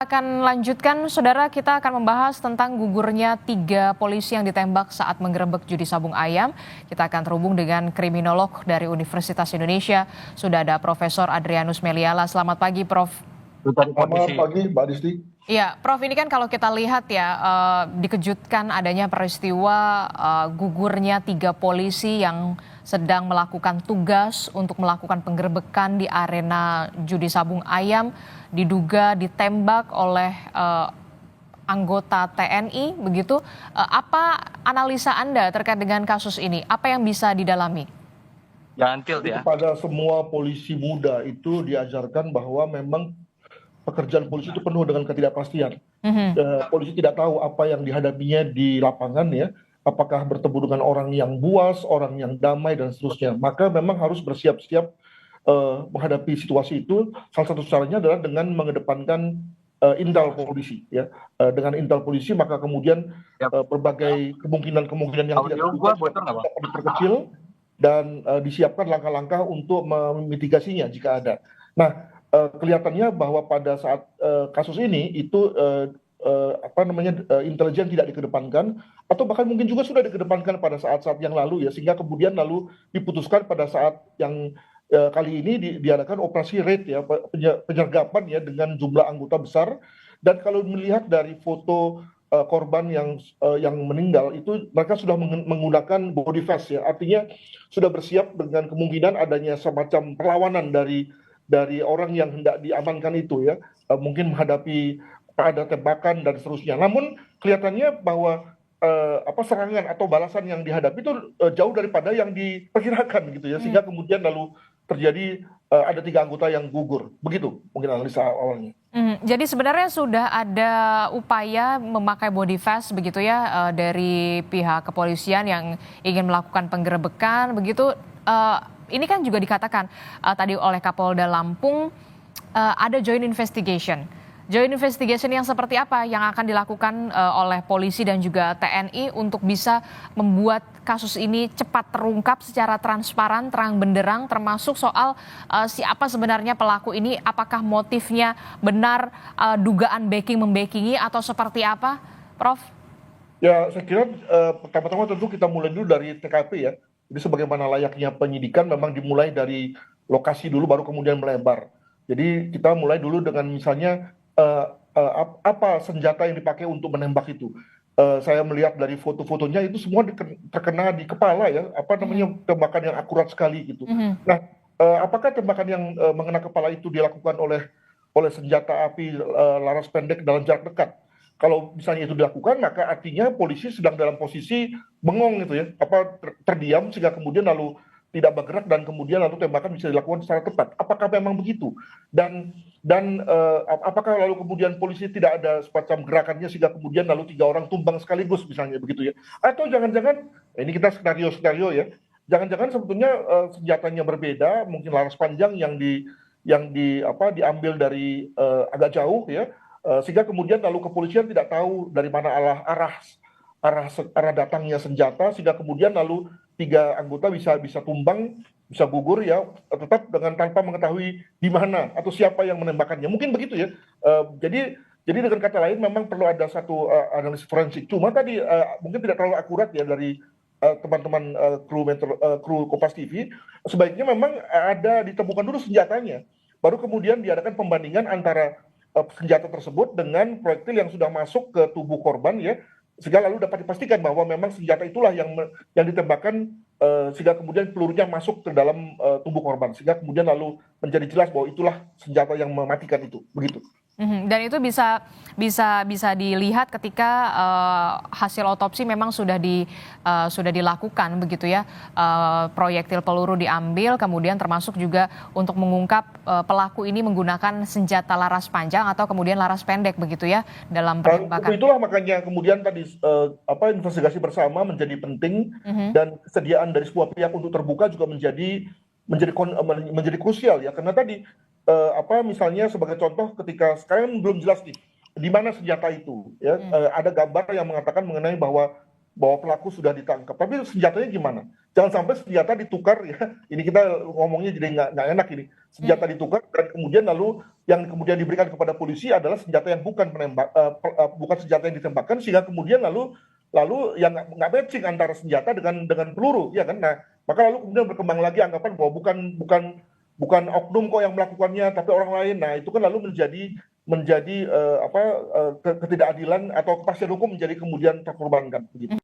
Kita akan lanjutkan, Saudara, kita akan membahas tentang gugurnya 3 polisi yang ditembak saat menggerebek judi sabung ayam. Kita akan terhubung dengan kriminolog dari Universitas Indonesia. Sudah ada Profesor Adrianus Meliala. Selamat pagi, Prof. Selamat pagi, Mbak Disti. Iya, Prof, ini kan kalau kita lihat ya, dikejutkan adanya peristiwa gugurnya 3 polisi yang sedang melakukan tugas untuk melakukan penggerbekan di arena judi sabung ayam, diduga ditembak oleh anggota TNI, begitu. Apa analisa Anda terkait dengan kasus ini? Apa yang bisa didalami? Jangan tilt ya. Kepada semua polisi muda itu diajarkan bahwa memang pekerjaan polisi itu penuh dengan ketidakpastian. Polisi tidak tahu apa yang dihadapinya di lapangan ya, apakah bertemu dengan orang yang buas, orang yang damai dan seterusnya. Maka memang harus bersiap-siap menghadapi situasi itu. Salah satu caranya adalah dengan mengedepankan intel polisi ya. Dengan intel polisi maka kemudian berbagai kemungkinan yang tidak terduga diperkecil dan disiapkan langkah-langkah untuk memitigasinya jika ada. Nah, kelihatannya bahwa pada saat kasus ini itu intelijen tidak dikedepankan atau bahkan mungkin juga sudah dikedepankan pada saat-saat yang lalu ya, sehingga kemudian lalu diputuskan pada saat yang kali ini diadakan operasi raid ya, penyergapan ya dengan jumlah anggota besar. Dan kalau melihat dari foto korban yang meninggal itu, mereka sudah menggunakan body vest ya, artinya sudah bersiap dengan kemungkinan adanya semacam perlawanan dari orang yang hendak diamankan itu ya, mungkin menghadapi ada tembakan dan seterusnya. Namun kelihatannya bahwa serangan atau balasan yang dihadapi itu jauh daripada yang diperkirakan gitu ya, sehingga kemudian lalu terjadi ada 3 anggota yang gugur. Begitu mungkin analisa awalnya. Jadi sebenarnya sudah ada upaya memakai body vest begitu ya, dari pihak kepolisian yang ingin melakukan penggerebekan begitu. Ini kan juga dikatakan tadi oleh Kapolda Lampung ada joint investigation. Joint investigation yang seperti apa yang akan dilakukan oleh polisi dan juga TNI untuk bisa membuat kasus ini cepat terungkap secara transparan, terang benderang, termasuk soal siapa sebenarnya pelaku ini, apakah motifnya benar, dugaan backing-membackingi atau seperti apa, Prof? Ya, saya kira pertama-tama tentu kita mulai dulu dari TKP ya. Jadi sebagaimana layaknya penyidikan memang dimulai dari lokasi dulu baru kemudian melebar. Jadi kita mulai dulu dengan misalnya apa senjata yang dipakai untuk menembak itu. Saya melihat dari foto-fotonya itu semua terkena di kepala ya, tembakan yang akurat sekali gitu. Nah, apakah tembakan yang mengena kepala itu dilakukan oleh senjata api laras pendek dalam jarak dekat? Kalau misalnya itu dilakukan, maka artinya polisi sedang dalam posisi bengong gitu ya, terdiam sehingga kemudian lalu tidak bergerak dan kemudian lalu tembakan bisa dilakukan secara tepat. Apakah memang begitu? Dan apakah lalu kemudian polisi tidak ada semacam gerakannya sehingga kemudian lalu 3 orang tumbang sekaligus misalnya begitu ya? Atau jangan-jangan ini kita skenario ya, jangan-jangan sebetulnya senjatanya berbeda, mungkin laras panjang yang diambil dari agak jauh ya, sehingga kemudian lalu kepolisian tidak tahu dari mana arah datangnya senjata, sehingga kemudian lalu 3 anggota bisa tumbang, bisa gugur ya, tetap tanpa mengetahui di mana atau siapa yang menembakkannya. Mungkin begitu ya. Jadi dengan kata lain memang perlu ada satu analisis forensik. Cuma tadi mungkin tidak terlalu akurat ya dari teman-teman kru Kompas TV. Sebaiknya memang ada ditemukan dulu senjatanya, baru kemudian diadakan pembandingan antara senjata tersebut dengan proyektil yang sudah masuk ke tubuh korban ya, sehingga lalu dapat dipastikan bahwa memang senjata itulah yang ditembakkan, sehingga kemudian pelurunya masuk ke dalam tubuh korban, sehingga kemudian lalu menjadi jelas bahwa itulah senjata yang mematikan itu, begitu. Dan itu bisa dilihat ketika hasil otopsi memang sudah dilakukan begitu ya, proyektil peluru diambil, kemudian termasuk juga untuk mengungkap pelaku ini menggunakan senjata laras panjang atau kemudian laras pendek begitu ya dalam penembakan. Itulah makanya kemudian tadi investigasi bersama menjadi penting, dan kesediaan dari semua pihak untuk terbuka juga menjadi krusial ya, karena tadi misalnya sebagai contoh ketika sekarang belum jelas nih di mana senjata itu ya, ada gambar yang mengatakan mengenai bahwa bahwa pelaku sudah ditangkap. Tapi senjatanya gimana? Jangan sampai senjata ditukar ya. Ini kita ngomongnya jadi nggak enak ini. Senjata ditukar dan kemudian lalu yang kemudian diberikan kepada polisi adalah senjata yang bukan penembak, bukan senjata yang ditembakkan, sehingga kemudian lalu yang nggak matching antara senjata dengan peluru, ya kan? Nah, maka lalu kemudian berkembang lagi anggapan bahwa bukan oknum kok yang melakukannya, tapi orang lain. Nah, itu kan lalu menjadi ketidakadilan atau kepastian hukum menjadi kemudian terkorbankan. Begitu.